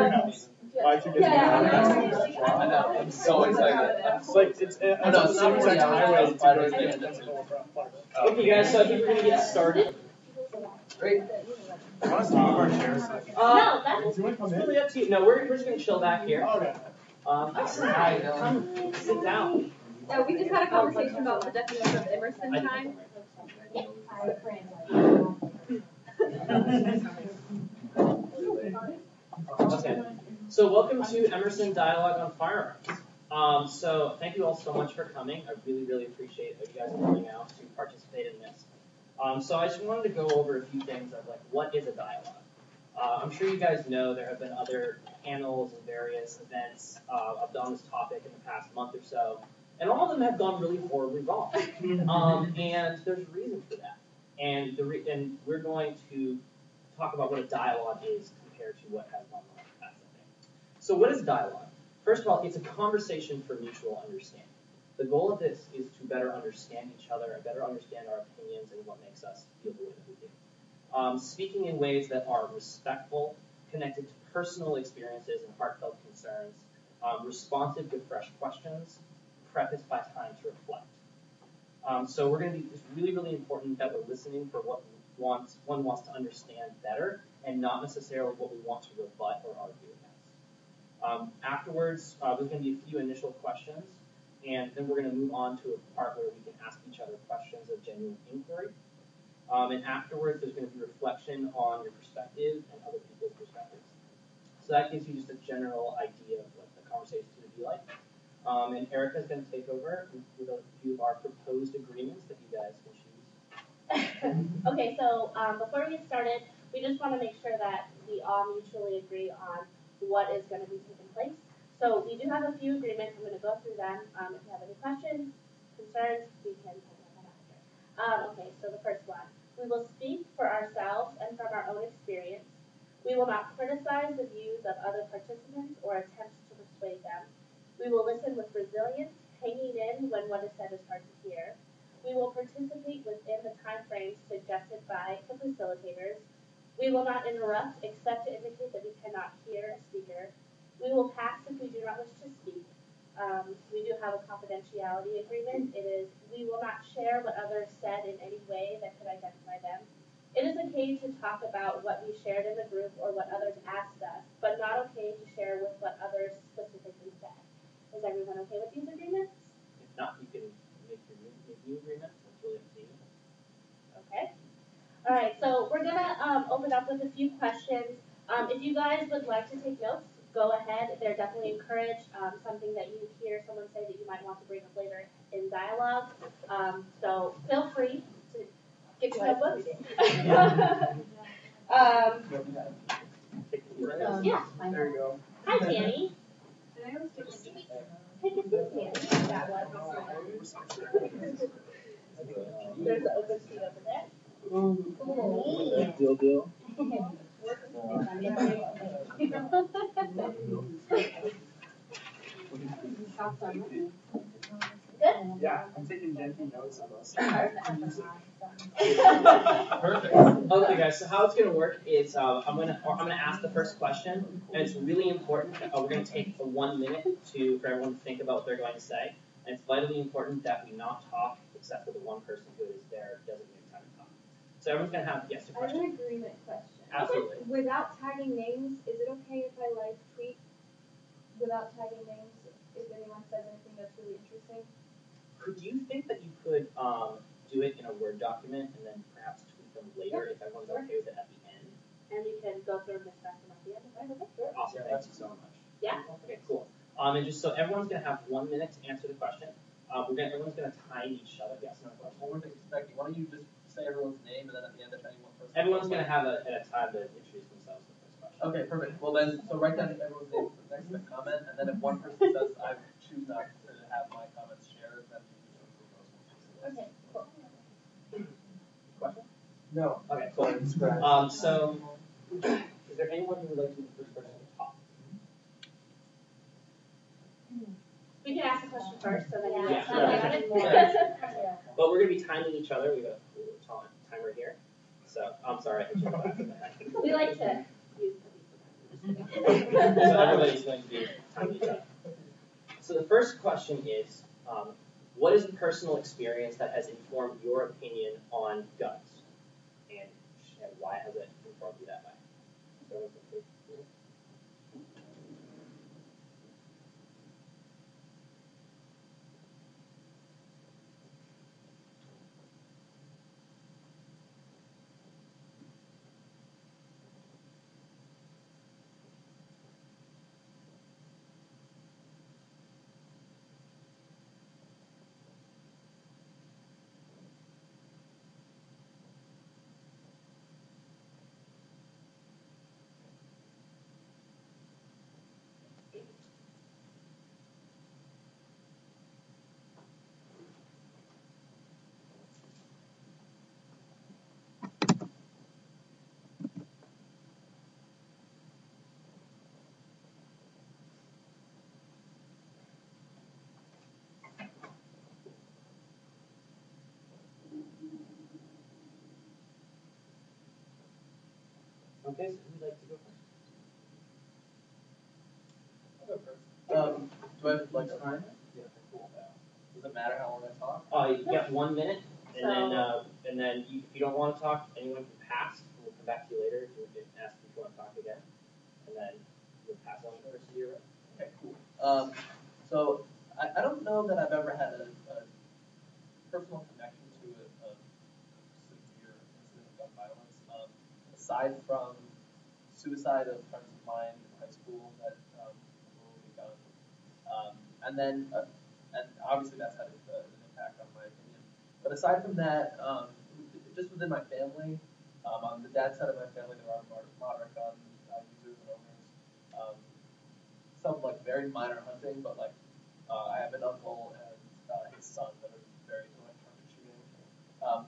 I know, I'm so excited. It's like, it's the same exact highway to go to Okay, guys, so I think we're going to get started. Great. You want us to move our chairs? No, that's really up to you. No, we're just going to chill back here. Okay. Come sit down. So we just had a conversation about the definition of Emerson time. Okay. So welcome to Emerson Dialogue on Firearms. So thank you all so much for coming. I really, really appreciate you guys coming out to participate in this. So I just wanted to go over a few things of like what is a dialogue. I'm sure you guys know there have been other panels and various events on this topic in the past month or so, and all of them have gone really horribly wrong. And there's a reason for that. And we're going to talk about what a dialogue is compared to what has gone wrong. That's the thing. So what is dialogue? First of all, it's a conversation for mutual understanding. The goal of this is to better understand each other and better understand our opinions and what makes us feel the way that we do. Speaking in ways that are respectful, connected to personal experiences and heartfelt concerns, responsive to fresh questions, prefaced by time to reflect. So we're going to be, it's really, really important that we're listening for what one wants to understand better and not necessarily what we want to rebut or argue against. Afterwards, there's going to be a few initial questions, and then we're going to move on to a part where we can ask each other questions of genuine inquiry. And afterwards, there's going to be reflection on your perspective and other people's perspectives. So that gives you just a general idea of what the conversation is going to be like. And Erica's going to take over with a few of our proposed agreements that you guys can choose. Okay, so before we get started, we just want to make sure that we all mutually agree on what is going to be taking place. So we do have a few agreements. I'm going to go through them. If you have any questions, concerns, we can talk about them after. Okay, so the first one. We will speak for ourselves and from our own experience. We will not criticize the views of other participants or attempt to persuade them. We will listen with resilience, hanging in when what is said is hard to hear. We will participate within the time frames suggested by the facilitators. We will not interrupt except to indicate that we cannot hear a speaker. We will pass if we do not wish to speak. We do have a confidentiality agreement. It is, we will not share what others said in any way that could identify them. It is okay to talk about what we shared in the group or what others asked us, but not okay to share with what others specifically said. Is everyone okay with these agreements? If not, you can make your new agreements. That's really up to you. Okay. All right, so we're going to open up with a few questions. If you guys would like to take notes, go ahead. They're definitely encouraged. Something that you hear someone say that you might want to bring up later in dialogue. So feel free to get your notebooks. Yeah. There you go. Hi, Tammy. Take a seat, Tammy. That one. There's an open seat over there. Deal. Good? Yeah, I'm taking gentle notes on those. Perfect. Okay, guys. So how it's going to work is I'm gonna ask the first question, and it's really important. We're going to take 1 minute for everyone to think about what they're going to say, and it's vitally important that we not talk except for the one person who is there designated time to talk. So everyone's going to have a I have question. an agreement question. Absolutely. Without tagging names, is it okay if I live tweet without tagging names if anyone says anything that's really interesting? Could you think that you could do it in a Word document and then perhaps tweet them later if everyone's okay with it at the end? And we can go through and discuss them at the end. Okay, sure. Awesome. Thank you so much. Yeah. Okay, cool. And just so everyone's going to have 1 minute to answer the question. Everyone's going to time each other. Yes, no question. One more thing, why don't you just say everyone's name and then at the end if anyone first. Everyone's going to have a time to introduce themselves to the first question. Okay, perfect. Well then, so write down everyone's name for the next comment, and then if one person says I choose not to have my comments shared, then you just approve those ones. Okay, cool. Question? No. Okay, cool. So, is there anyone who would like to be the first person to talk? We can ask the question first, so then you Yeah. But we're going to be timing each other. We have a cool timer here. So, I'm sorry. I hit you in the back of the head. We like to use So everybody's going to be time each other. So the first question is, what is the personal experience that has informed your opinion on guns? And why has it informed you that way? Okay, so who'd like to go first? I'll go first. Do I have like time? Yeah, cool. Does it matter how long I talk? You got 1 minute, and then if you don't want to talk, anyone can pass. We'll come back to you later if you can ask if you want to talk again, and then we'll pass on the rest of your. Okay, cool. So I don't know that I've ever had a personal connection to a severe incident of gun violence. Aside from suicide of friends of mine in high school that were owning guns, and obviously that's had an impact on my opinion. But aside from that, just within my family, on the dad's side of my family, there are moderate gun users and owners. Some like very minor hunting, but like I have an uncle and his son that are very into like target shooting.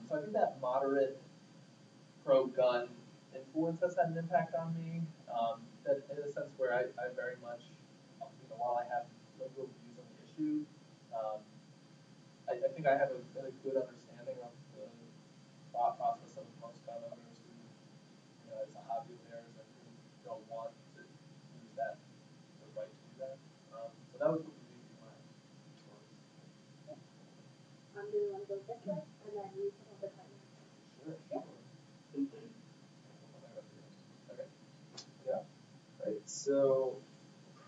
So I think that moderate pro-gun influence has had an impact on me. That in a sense where I very much, while I have liberal views on the issue, I think I have a good understanding of the thought process of most gun owners who, it's a hobby of theirs and who don't want to use the right to do that. So that would be my story. Do you want to go this way, and then you can hold the timer? Sure. Yeah. Okay. Yeah. Right. So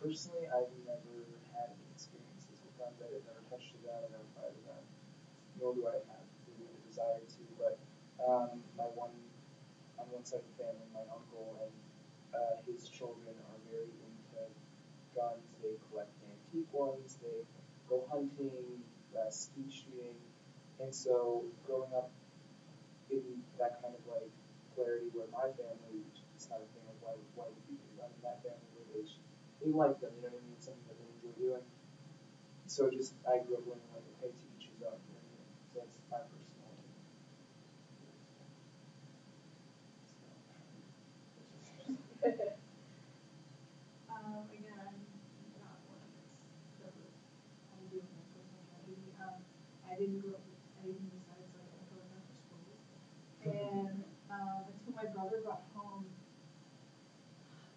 personally, I've never had any experiences with guns. I've never touched a gun. I've never fired a gun. Nor do I have really the desire to. But on one side of the family, my uncle and his children are very into guns. They collect antique ones. They go hunting, skeet shooting, and so growing up in that kind of like polarity where my family is not a fan of why would you do that in that family where they like them, you know what I mean? It's something that they enjoy doing. So just I grew up learning like okay, to each his own, you know what I mean? So that's my personal opinion. Again, I'm not one that's ever had to deal with my personal tragedy. I didn't grow up with anything besides like a color for schools. And until my brother brought home,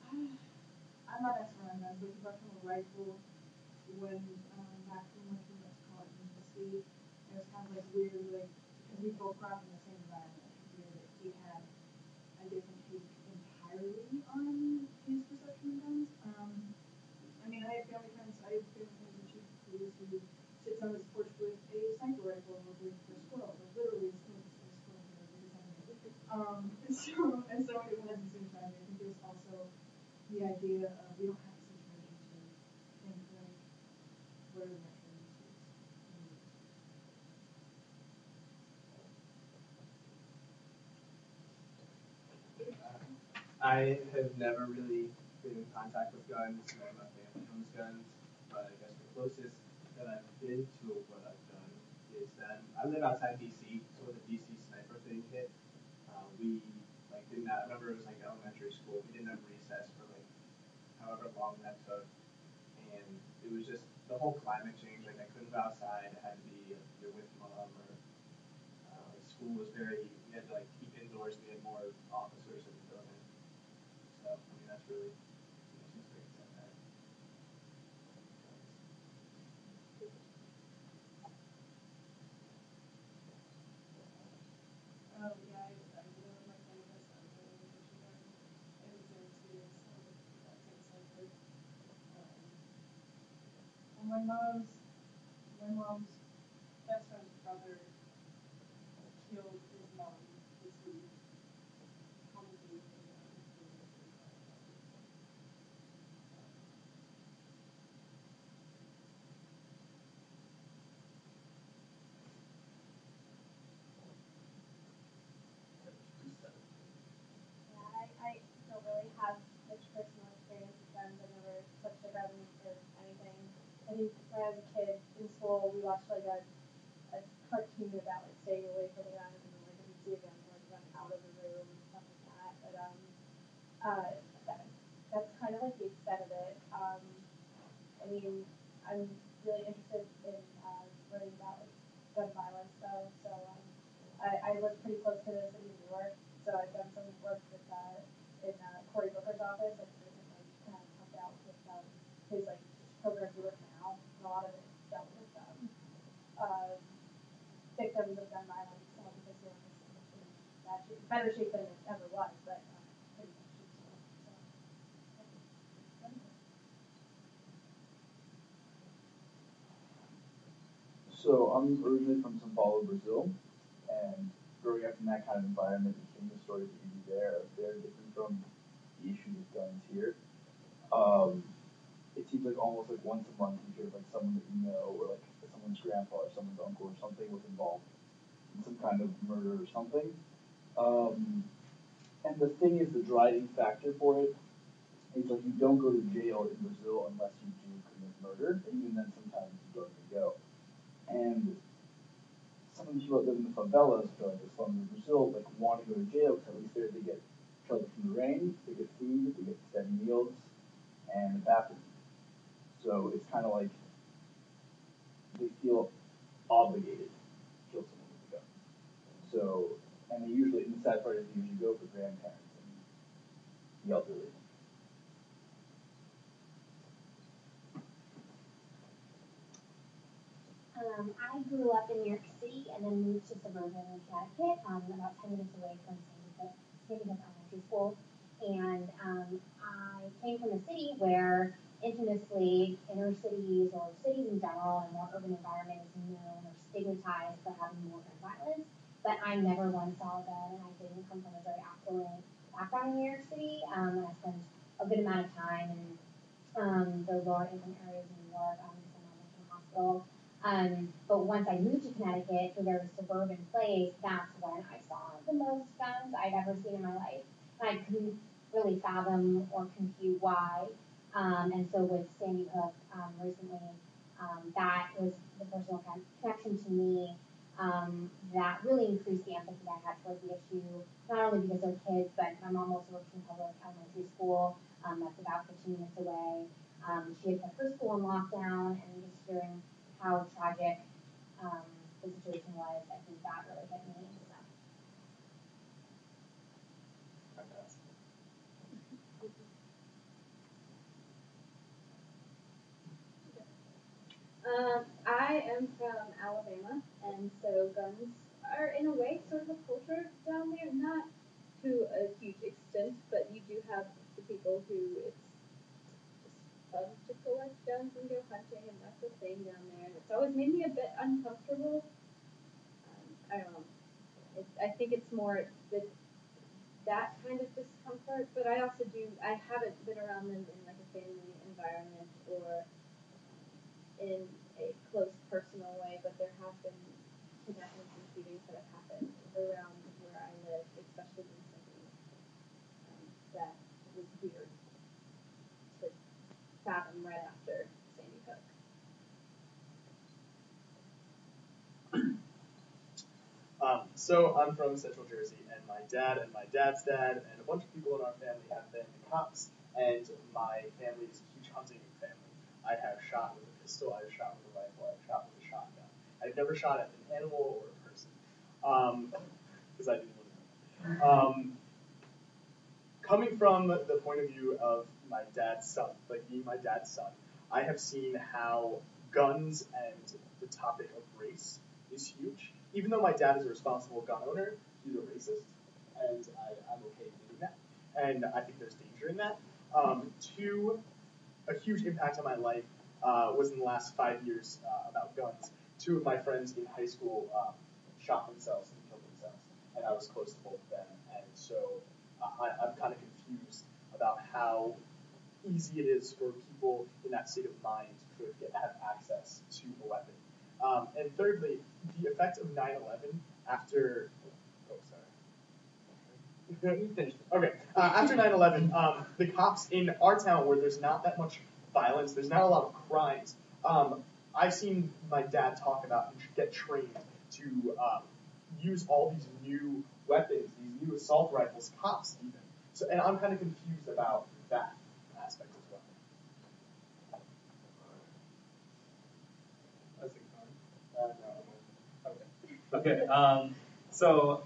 I'm not expert on guns, but he brought home a rifle when back when we went to college in Tennessee. It was kind of like weird, like because we both grew up in the same environment. It was weird that he had a different take entirely on his perception of guns. I mean, I have family friends who sits on his porch with a sniper rifle looking for squirrels, like literally squirrels and so it was the same time. I think there's also the idea of we don't have a situation to think like what are the natural uses. I have never really been in contact with guns. My family owns guns, but I guess the closest that I've been to what I've done is that I live outside DC, so when the DC sniper thing hit, we didn't have, I remember it was like elementary school, we didn't have recess for like however long that took, and it was just the whole climate change. Like I couldn't go outside, it had to be either with mom or school was we had to like keep indoors. We had more officers in the building. So, I mean, that's really my mom's best friend's brother killed his mom this week. Probably I don't really have much personal experience with guns. I've never touched a gun or anything. I think when I was a kid in school, we watched like a cartoon about like staying away from guns, and then like if you see a gun, like run out of the room and stuff like that. But that's kind of like the extent of it. I mean, I'm really interested in learning about like gun violence though. So I live pretty close to the city of New York, so I've done some work with in Cory Booker's office. I've like kind of helped out with his like programs he works now, and a lot of it dealt with uh, victims of gun violence because you know it's in bad shape, better shape than it ever was, but pretty much shape still. So. So I'm originally from São Paulo, Brazil, and growing up in that kind of environment, seeing the stories that you do there are very different from the issue with guns here. It seems like almost like once a month you hear like someone that you know, or like someone's grandpa or someone's uncle or something was involved in some kind of murder or something. And the thing is, the driving factor for it is like you don't go to jail in Brazil unless you do commit murder, and even then sometimes you don't even go. And some of the people that live in the favelas, or like the slums of Brazil, like want to go to jail because at least there they get shelter from the rain, they get food, they get steady meals, and a bathroom. So it's kind of like they feel obligated to kill someone with a gun. So, and they usually, and the sad part is they usually go for grandparents and the elderly. I grew up in New York City and then moved to suburban Connecticut, about 10 minutes away from Sandy Hook Elementary School. And I came from a city where infamously inner cities or cities in general and more urban environment is known or stigmatized for having more gun violence. But I never once saw a gun, and I didn't come from a very affluent background in New York City. And I spent a good amount of time in the lower income areas in New York because I'm on the hospital. But once I moved to Connecticut to a very suburban place, that's when I saw the most guns I'd ever seen in my life. And I couldn't really fathom or compute why. And so with Sandy Hook recently, that was the personal connection to me that really increased the empathy I had towards the issue, not only because they're kids, but my mom also works in public elementary school that's about 15 minutes away. She had put her school in lockdown, and just hearing how tragic the situation was, I think that really hit me. I am from Alabama, and so guns are in a way sort of a culture down there, not to a huge extent, but you do have the people who it's just fun to collect guns and go hunting, and that's a thing down there. And it's always made me a bit uncomfortable. I don't know. I think it's more that kind of discomfort, but I also I haven't been around them in like a family environment or in a close personal way, but there have been kidnappings and shootings that have happened around where I live, especially recently. That was weird to fathom right after Sandy Hook. So I'm from Central Jersey, and my dad and my dad's dad and a bunch of people in our family have been cops, and my family is a huge hunting family. I have shot with a pistol, I've shot with a rifle, I've shot with a shotgun. I've never shot at an animal or a person, because I didn't live there. Coming from the point of view of my dad's son, like being my dad's son, I have seen how guns and the topic of race is huge. Even though my dad is a responsible gun owner, he's a racist, and I'm okay admitting that. And I think there's danger in that. A huge impact on my life was in the last 5 years about guns. 2 of my friends in high school shot themselves and killed themselves, and I was close to both of them. And so I'm kind of confused about how easy it is for people in that state of mind to have access to a weapon. And thirdly, the effect of 9/11 after. Oh, sorry. You finished. Okay. After 9/11, the cops in our town, where there's not that much violence, there's not a lot of crimes. I've seen my dad talk about and get trained to use all these new weapons, these new assault rifles, cops even. So, and I'm kind of confused about that aspect as well. Okay, so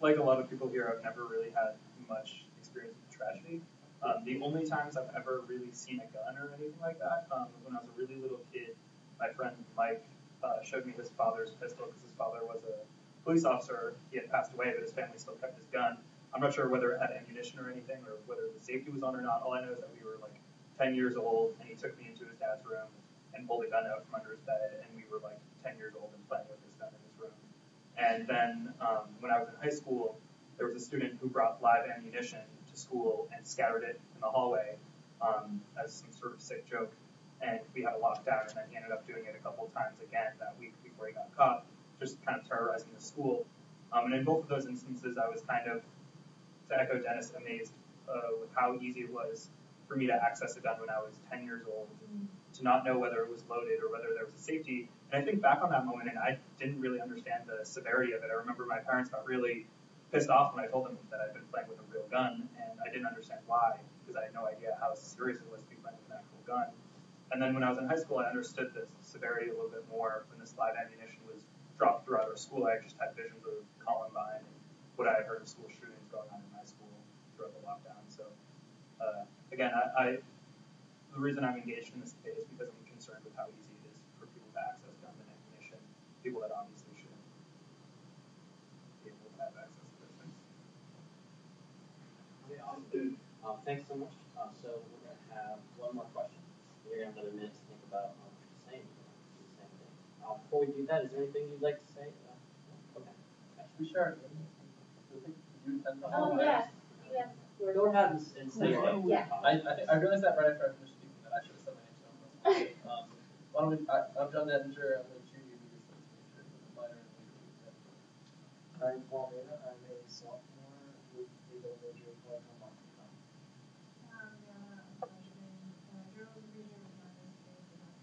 like a lot of people here, I've never really had much experience with tragedy. The only times I've ever really seen a gun or anything like that was when I was a really little kid. My friend Mike showed me his father's pistol because his father was a police officer. He had passed away, but his family still kept his gun. I'm not sure whether it had ammunition or anything, or whether the safety was on or not. All I know is that we were like 10 years old, and he took me into his dad's room and pulled a gun out from under his bed, and we were like 10 years old and playing with this gun in his room. And then when I was in high school, there was a student who brought live ammunition to school and scattered it in the hallway as some sort of sick joke. And we had a lockdown, and then he ended up doing it a couple of times again that week before he got caught, just kind of terrorizing the school. And in both of those instances, I was kind of, to echo Dennis, amazed with how easy it was for me to access a gun when I was 10 years old, to not know whether it was loaded or whether there was a safety. And I think back on that moment, and I didn't really understand the severity of it. I remember my parents got really pissed off when I told them that I'd been playing with a real gun, and I didn't understand why, because I had no idea how serious it was to be playing with an actual gun. And then when I was in high school, I understood the severity a little bit more when this live ammunition was dropped throughout our school. I just had visions of Columbine and what I had heard of school shootings going on in my school throughout the lockdown. So again, the reason I'm engaged in this debate is because I'm concerned with how easy it is for people to access guns and ammunition, people that obviously shouldn't be able to have access to those things. Okay, awesome. Thanks so much. So we're going to have one more question. You're going to have another minute to think about what to say. Do the same thing. Before we do that, is there anything you'd like to say? Okay. We share. Oh, yes. Yes. Go ahead and say your name. Yeah. I realized that right after I finished speaking that I should have said my name. So why don't we, I'm John Denninger. I'm a junior media studies major with a minor in leadership. I'm Paul Mena. I'm a sophomore with a double major in political marketing. Rihanna, I'm freshman, journalism major with minor in business.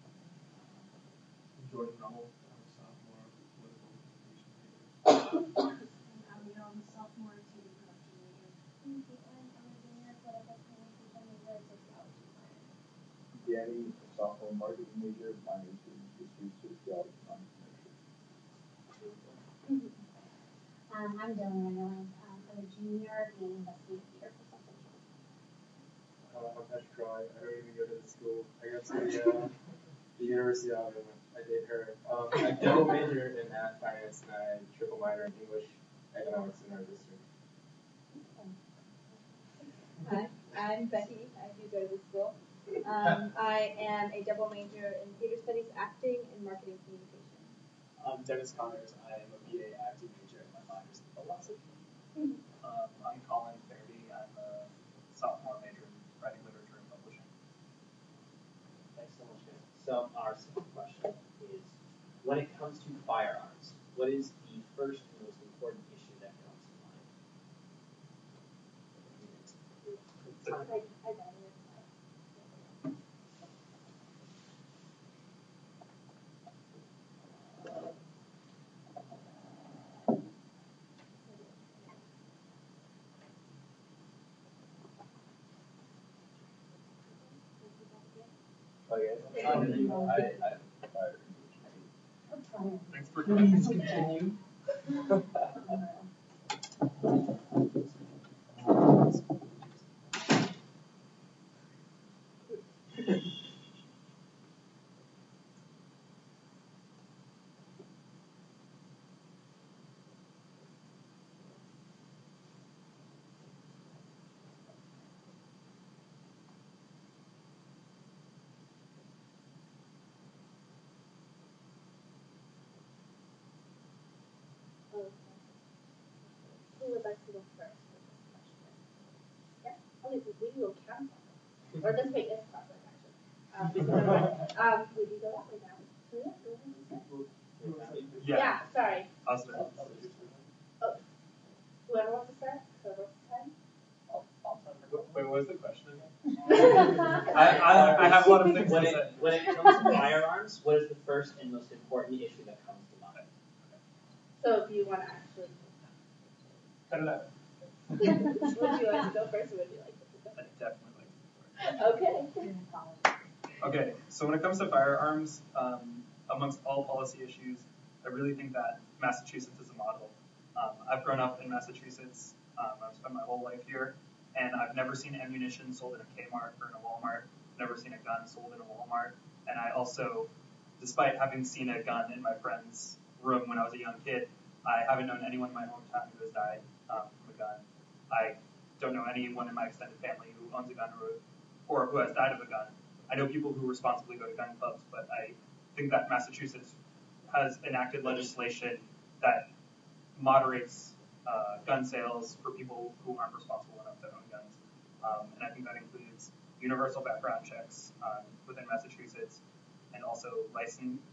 Jordan Rummel, I'm a sophomore, political communication major. I'm a sophomore TV production major. I'm Caitlin, I'm a junior political communication major and sociology minor. Danny, a sophomore marketing major, minors in history, sociology, non-commercial. I'm Dylan Reynolds. I'm a junior being investigative theater for social change. I'm Patrick Troy. I don't even go to the school. I go to the University of Alabama. I date her. I double major in math, finance, and I triple minor in English, economics, and art history. Hi, I'm Becky. I do go to the school. I am a double major in theater studies, acting, and marketing communication. I'm Dennis Connors. I am a BA acting major, and my minor's in philosophy. I'm Colin Fairby. I'm a sophomore major in writing, literature, and publishing. Thanks so much, guys. So our second question is, when it comes to firearms, what is the first and most important issue that comes to mind? I got it. Thanks for coming. Please continue. go first with this question? Yeah. Oh, we can go count. Or just wait, it's clockwise actually. We can go that way down. So yeah, go ahead and start. Yeah, sorry. I'll start. Oh, whoever wants to start? Whoever wants to start? Wait, what was the question again? I have a lot of things to say. When it comes to firearms, what is the first and most important issue that comes to mind? So if you want to actually... Cut it out. Would you like to go first, or would you like to go I first? definitely like to go first. Okay. Okay, so when it comes to firearms, amongst all policy issues, I really think that Massachusetts is a model. I've grown up in Massachusetts. I've spent my whole life here, and I've never seen ammunition sold in a Kmart or in a Walmart. Never seen a gun sold in a Walmart. And I also, despite having seen a gun in my friend's room when I was a young kid, I haven't known anyone in my hometown who has died from a gun. I don't know anyone in my extended family who owns a gun or who has died of a gun. I know people who responsibly go to gun clubs, but I think that Massachusetts has enacted legislation that moderates gun sales for people who aren't responsible enough to own guns. And I think that includes universal background checks within Massachusetts, and also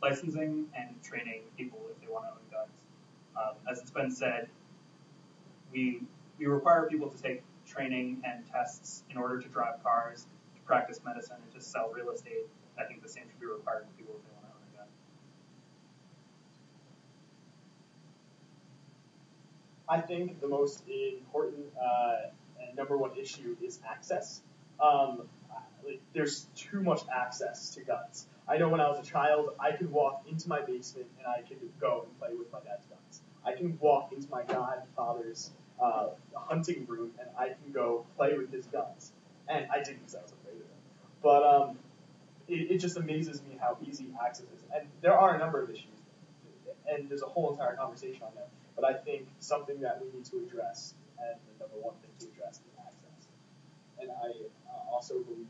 licensing and training people if they want to own guns. As it's been said, we require people to take training and tests in order to drive cars, to practice medicine, and to sell real estate. I think the same should be required for people if they want to own a gun. I think the most important and number one issue is access. There's too much access to guns. I know when I was a child, I could walk into my basement and I could go and play with my dad's guns. I can walk into my godfather's hunting room and I can go play with his guns. And I didn't because I was afraid of them. But it just amazes me how easy access is. And there are a number of issues, and there's a whole entire conversation on that. But I think something that we need to address, and the number one thing to address, is access. And I also believe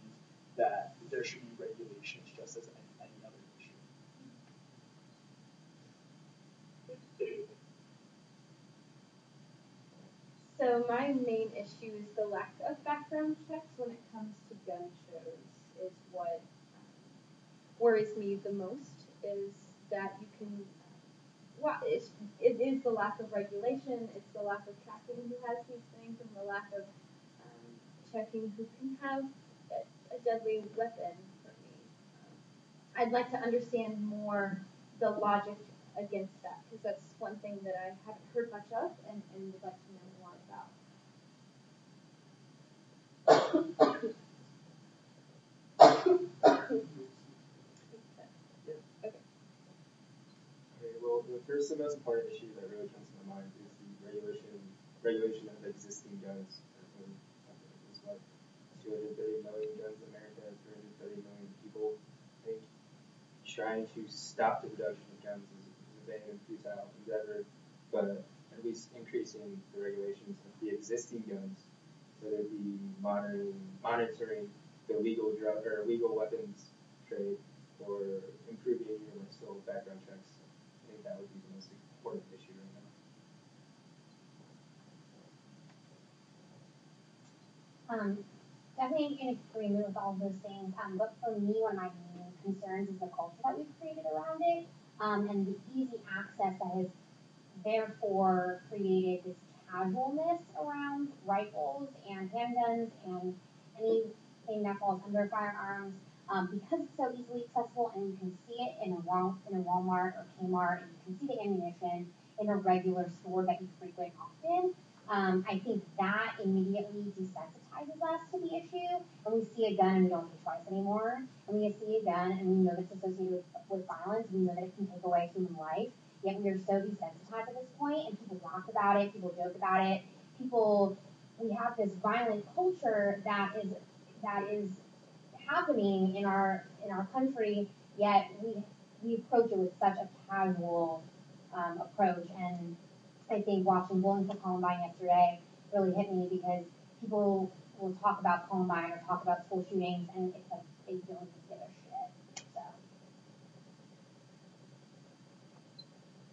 that there should be regulations just as any other issue. So my main issue is the lack of background checks when it comes to gun shows is what worries me the most, is that you can, it is the lack of regulation, it's the lack of tracking who has these things, and the lack of checking who can have a deadly weapon for me. I'd like to understand more the logic against that, because that's one thing that I haven't heard much of and would like to know more about. Okay, well, the first and most important issue that really comes to my mind is the regulation of existing guns. There's what, 230 million guns in America, 330 million people. I think trying to stop the production of guns is a vain and futile endeavor, but at least increasing the regulations of the existing guns, whether it be monitoring the legal weapons trade or improving universal background checks. I think that would be the most important issue right now. Definitely in agreement with all of those things. But for me, one of my main concerns is the culture that we've created around it, and the easy access that has therefore created this casualness around rifles and handguns and anything that falls under firearms. Because it's so easily accessible and you can see it in a Walmart or Kmart, and you can see the ammunition in a regular store that you frequent often, I think that immediately desensitizes us to the issue, and we see a gun and we don't think twice anymore, and we see a gun and we know that it's associated with violence, we know that it can take away human life, yet we are so desensitized at this point, and people laugh about it, people joke about it, we have this violent culture that is happening in our country, yet we approach it with such a casual approach. And I think watching Bowling for Columbine yesterday really hit me, because people will talk about Columbine or talk about school shootings, and it's like they don't even give a shit. So.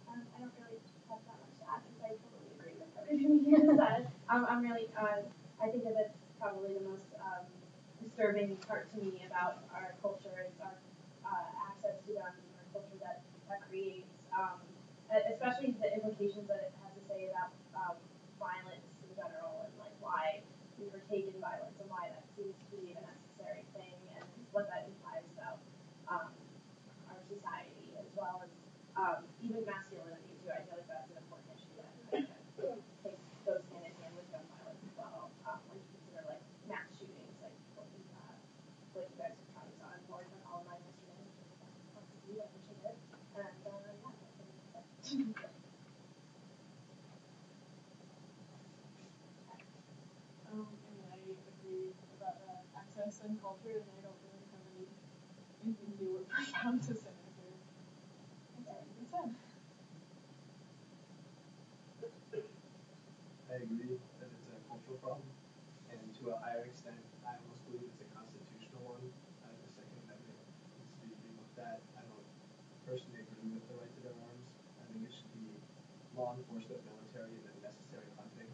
I don't really have that much to add, because I totally agree with everything you said. I'm really, I think that that's probably the most disturbing part to me about our culture is our access to guns and our culture that creates, especially the implications that it has to say about violence in general and like why we partake in violence and why that seems to be a necessary thing and what that implies about our society as well as even masculinity too. I feel like that's an important issue that like goes hand in hand with gun violence as well. When you consider like mass shootings, like what you guys probably saw in North Carolina yesterday, which is I wish I did. And yeah. I agree about access and culture, and I don't really have anything new or profound to say here. It's already been said. I agree that it's a cultural problem, and to a higher extent, I almost believe it's a constitutional one. The Second Amendment needs to be relooked at. I don't personally agree with the right to bear arms. I think it should be law enforcement, military, and then necessary hunting.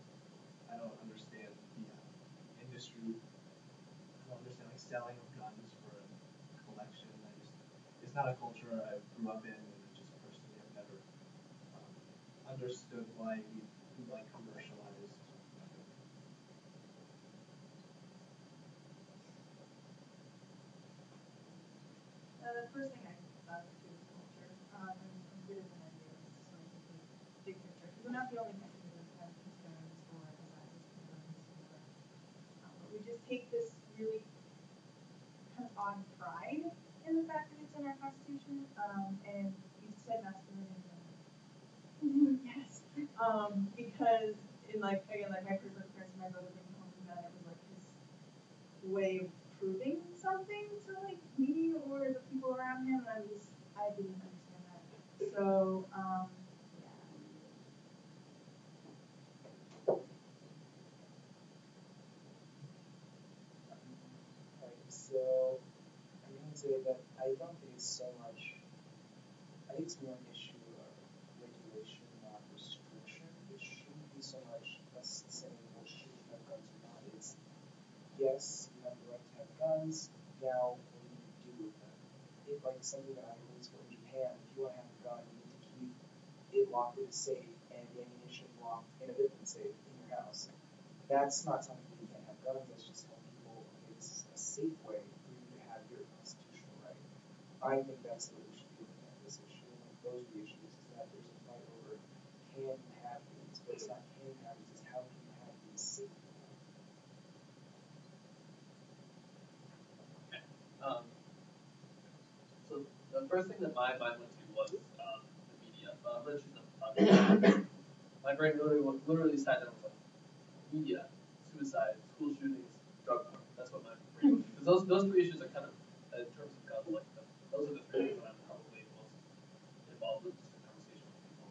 I don't understand the industry. I don't understand like selling of guns for collection. It's not a culture I grew up in, and just personally I've never understood why we like commercialized weapons. The first thing I thought of too is culture. I'm bigger than any of us, so I think the big picture. Because we're not the only country that has these guns or has access to guns, but we just take this really kind of odd pride in the fact that it's in our constitution. And you said masculinity. Yes. Because in like again, like my parents and my brother bringing home the gun, it was like his way of proving something to like me or the people around him, and I didn't understand that. So yeah. Alright, so I'm going to say that I don't think it's so much. I think it's more an issue of regulation, not restriction. It shouldn't be so much us saying, well, should you have guns or not? It's, yes, you have the right to have guns. Now, what do you do with them? It's like something that I always go in Japan. If you want to have a gun, you need to keep it locked in a safe and the ammunition locked in a different safe in your house. That's not something that you can't have guns. That's just telling people, okay, this is a safe way for you to have your constitutional right. I think that's the way we should be looking at this issue. Like those are the issues is that there's a fight over can you have these, but it's not can you have these, it's how can you have these safely. So the first thing that my mind went to was the media. I'm going to choose number 5. My brain literally sat down and was like, media, suicide, school shootings, drug war. That's what my brain went to. Because those 3 issues are kind of, in terms of guns, like those are the 3 things that I'm probably most involved with just in conversation with people.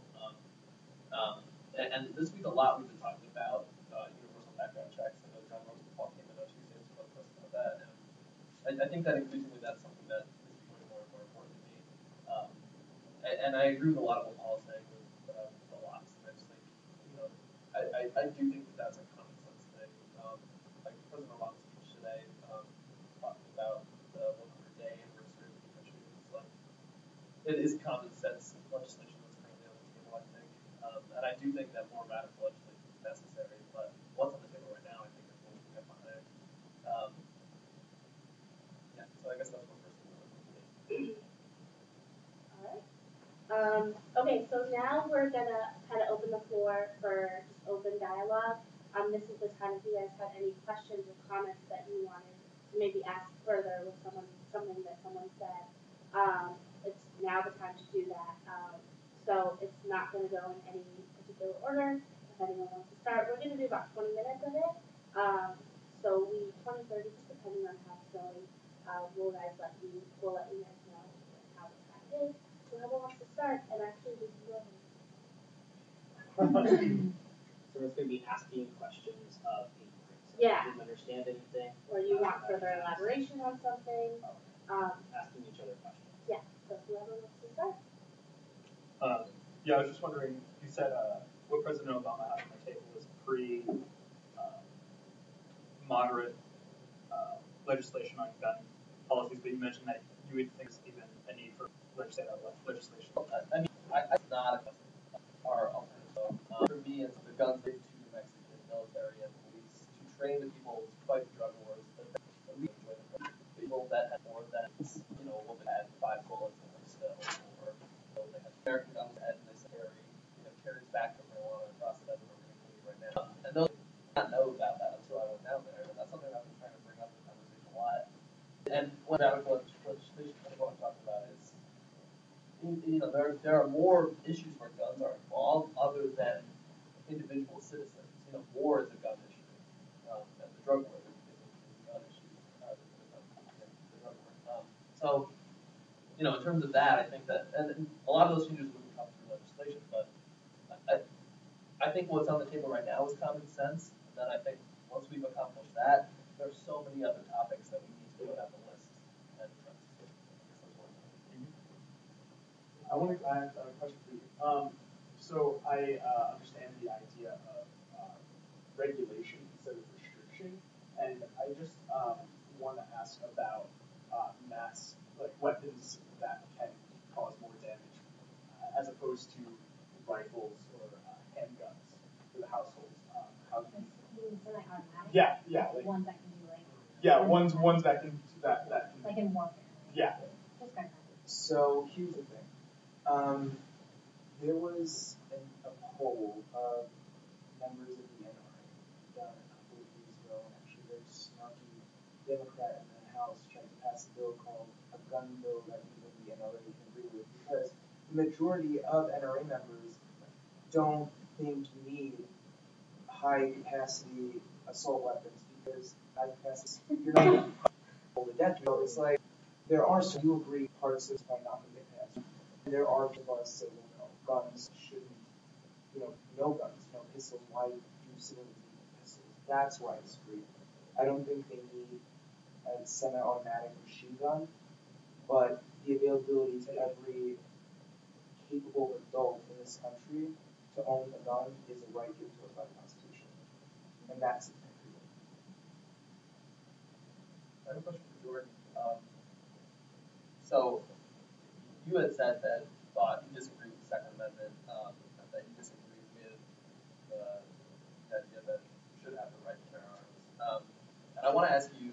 And this week a lot we've been talking about universal background checks. I know John Rose Paul came in on Tuesday and spoke to us about that. And I think that increasingly that's something that is becoming more and more important to me. And I agree with a lot of what Paul is saying with the locks. And I just think, I do think that that's a common sense thing. Like President Obama's speech today, talking about the 100-day anniversary of the country. It's like, it is common sense legislation that's currently on the table, I think. And I do think that more radical legislation is necessary, but what's on the table right now, I think, is what we can get behind. Yeah, so I guess that's my first thing. Alright. Okay, so now we're gonna kind of open the floor for just open dialogue. This is the time if you guys had any questions or comments that you wanted to maybe ask further with something that someone said. It's now the time to do that. So it's not going to go in any particular order. If anyone wants to start, we're going to do about 20 minutes of it. So 20, 30, just depending on how it's going. We'll let you guys know how the time is. Whoever wants to start, and actually just go ahead. So it's going to be asking questions of people. So Yeah. Didn't understand anything. Or you want further elaboration on something. Asking each other questions. Yeah. So whoever wants to start. Yeah, I was just wondering, you said what President Obama had on the table was moderate legislation on gun policies, but you mentioned that you would think there's even a need for legislation. I mean, it's not our alternative. For me, it's the guns to the Mexican military and police to train the people to fight the drug wars. At least people that have more than what they had 5 bullets in them still, or they had American guns and they carries back from marijuana across the desert over right now. And those did not know about that until I went down there. And that's something I've been trying to bring up in the conversation a lot. And what radical legislation I'm going to talk about is, there are more issues where guns are involved other than individual citizens. War is a gun issue, and the drug war is a gun issue. The drug war. So, in terms of that, I think that, and a lot of those changes wouldn't come through legislation, but I think what's on the table right now is common sense. And then I think once we've accomplished that, there's so many other topics that we need to put on the list. And I have a question for you. So I understand the idea of regulation instead of restriction, and I just want to ask about weapons that can cause more damage, as opposed to rifles or handguns for the households. How do you? Semi-automatic. Yeah, like ones that can do ones that can like in warfare. Yeah. Just kind of. So here's the thing. There was a poll of members of the NRA done a couple of years ago, and actually there's a snarky Democrat in the House trying to pass a bill called a gun bill that even the NRA can agree with, because the majority of NRA members don't think you need high capacity assault weapons, because high capacity, you're not going to hold to death. It's like, there are some you agree parts of this might not get passed. And there are people that say, guns shouldn't, no guns, no pistols. Why do civilians need pistols? That's why I disagree. I don't think they need a semi-automatic machine gun, but the availability to every capable adult in this country to own a gun is a right given to us by the Constitution. And that's the thing. I have a question for Jordan. So, you had said that you disagreed with the Second Amendment, that you disagreed with the idea that you should have the right to bear arms. And I want to ask you,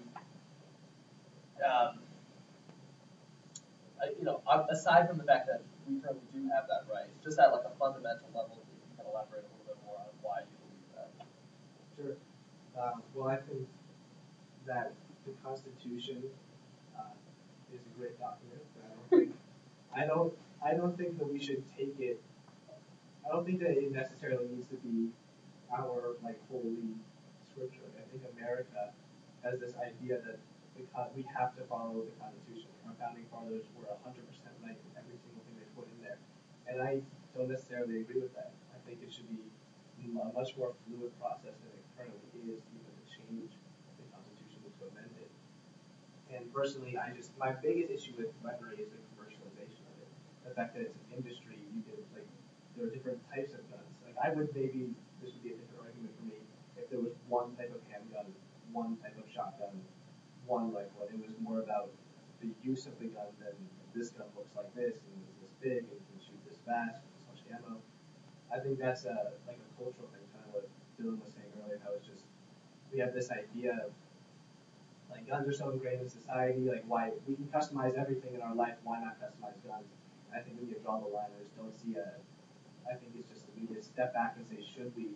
aside from the fact that we currently do have that right, just at like a fundamental level, if you can elaborate a little bit more on why you believe that. Sure. Well, I think that the Constitution is a great document. I don't think that we should take it. I don't think that it necessarily needs to be our holy scripture. I think America has this idea that we have to follow the Constitution. Our founding fathers were 100% right with every single thing they put in there, and I don't necessarily agree with that. I think it should be a much more fluid process than it currently is, even to change the Constitution to amend it. And personally, my biggest issue with weaponry is the commercialization of it. The fact that it's an industry, there are different types of guns. I would maybe, this would be a different argument for me, if there was one type of handgun, one type of shotgun, one rifle. It was more about the use of the gun than this gun looks like this, and is this big, and can shoot this fast, with this much ammo. I think that's a cultural thing, kind of what Dylan was saying earlier, how it's just, we have this idea of, guns are so ingrained in society, why we can customize everything in our life, why not customize guns? And I think we need to draw the line. I just don't see I think it's just we need to step back and say, should we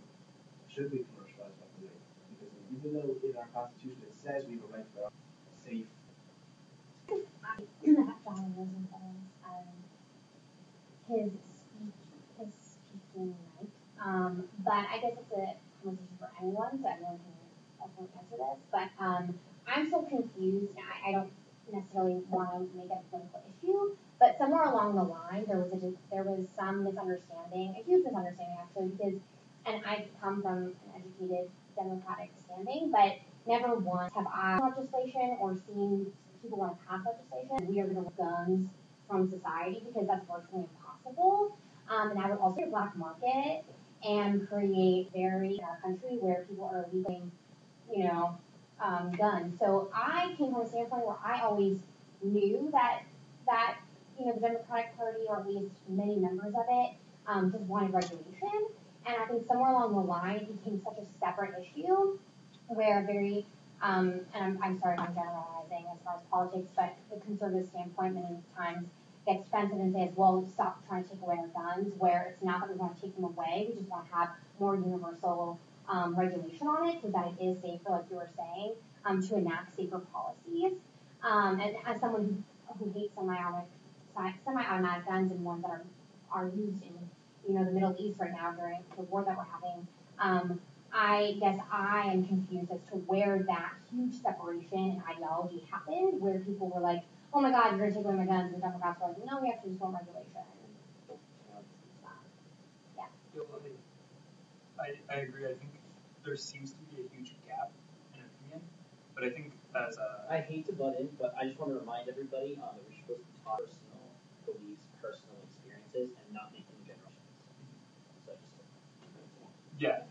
commercialize weaponry? Because even though in our Constitution it says we have a right to bear safe. John Rosenthal's his speaking right. But I guess it's a conversation for anyone, so everyone can also answer this. But I'm so confused. I don't necessarily want to make it a political issue, but somewhere along the line there was some misunderstanding, a huge misunderstanding actually, because, and I come from an educated Democratic standing, but never once have I legislation or seen people want to pass legislation. We are going to remove guns from society because that's virtually impossible. And that would also be a black market and create in our country where people are legally, guns. So I came from a standpoint where I always knew that the Democratic Party, or at least many members of it, just wanted regulation. And I think somewhere along the line it became such a separate issue where and I'm sorry if I'm generalizing as far as politics, but the conservative standpoint many times gets defensive and says, well, stop trying to take away our guns, where it's not that we want to take them away, we just want to have more universal regulation on it so that it is safer, like you were saying, to enact safer policies. And as someone who hates semi-automatic guns and ones that are used in the Middle East right now during the war that we're having, I guess I am confused as to where that huge separation in ideology happened, where people were like, oh my God, you're going to take away my guns, and the Democrats were like, no, we actually just want regulation. I agree. I think there seems to be a huge gap in opinion, but I think as a... I hate to butt in, but I just want to remind everybody that we're supposed to talk personal beliefs, personal experiences, and not making generations. So yeah.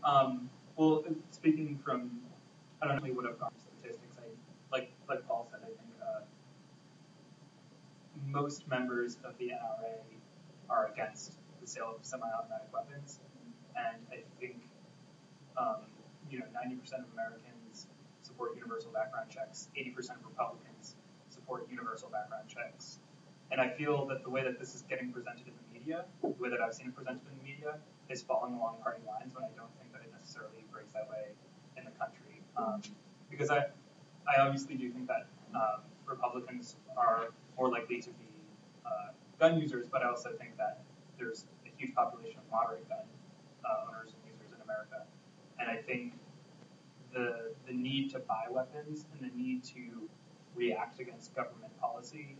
Well, speaking from, I don't know what I've gone statistics. Like Paul said, I think most members of the NRA are against the sale of semi-automatic weapons, and I think 90% of Americans support universal background checks. 80% of Republicans support universal background checks. And I feel that the way that this is getting presented in the media, the way that I've seen it presented in the media, is falling along party lines when I don't think that it necessarily breaks that way in the country. Because I obviously do think that Republicans are more likely to be gun users, but I also think that there's a huge population of moderate gun owners and users in America. And I think the need to buy weapons and the need to react against government policy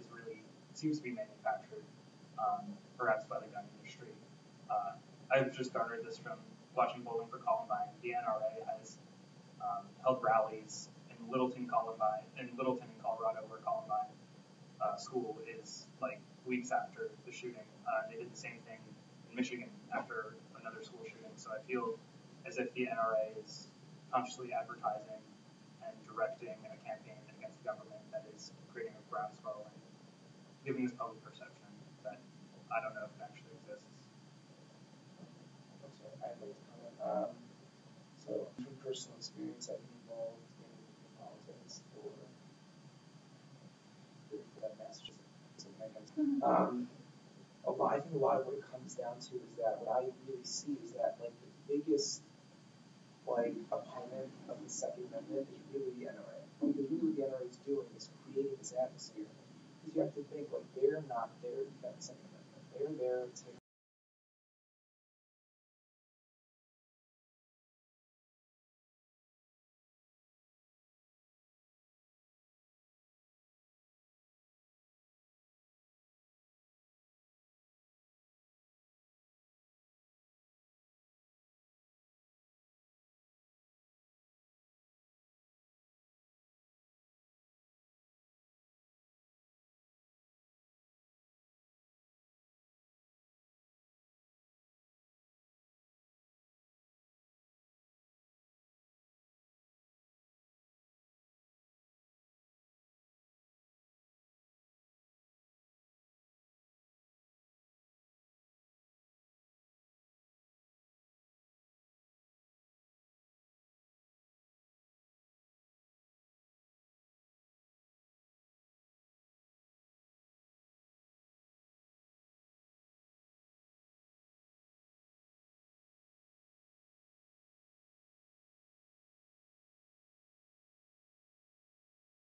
seems to be manufactured, perhaps by the gun industry. I've just garnered this from watching Bowling for Columbine. The NRA has held rallies in Littleton, Colorado, where Columbine school is like weeks after the shooting. They did the same thing in Michigan after another school shooting. So I feel as if the NRA is consciously advertising and directing a campaign against the government that is creating a groundswell and giving this public perception that I don't know if it actually exists. I'm sorry, I'd like to comment. So, from personal experience, I've been involved in politics for that Massachusetts. I think a lot of what it comes down to is that what I really see is that like the biggest opponent of the Second Amendment is really the NRA. Because really what the NRA is doing is creating this atmosphere. Because you have to think they're not there to defend the Second Amendment. They're there to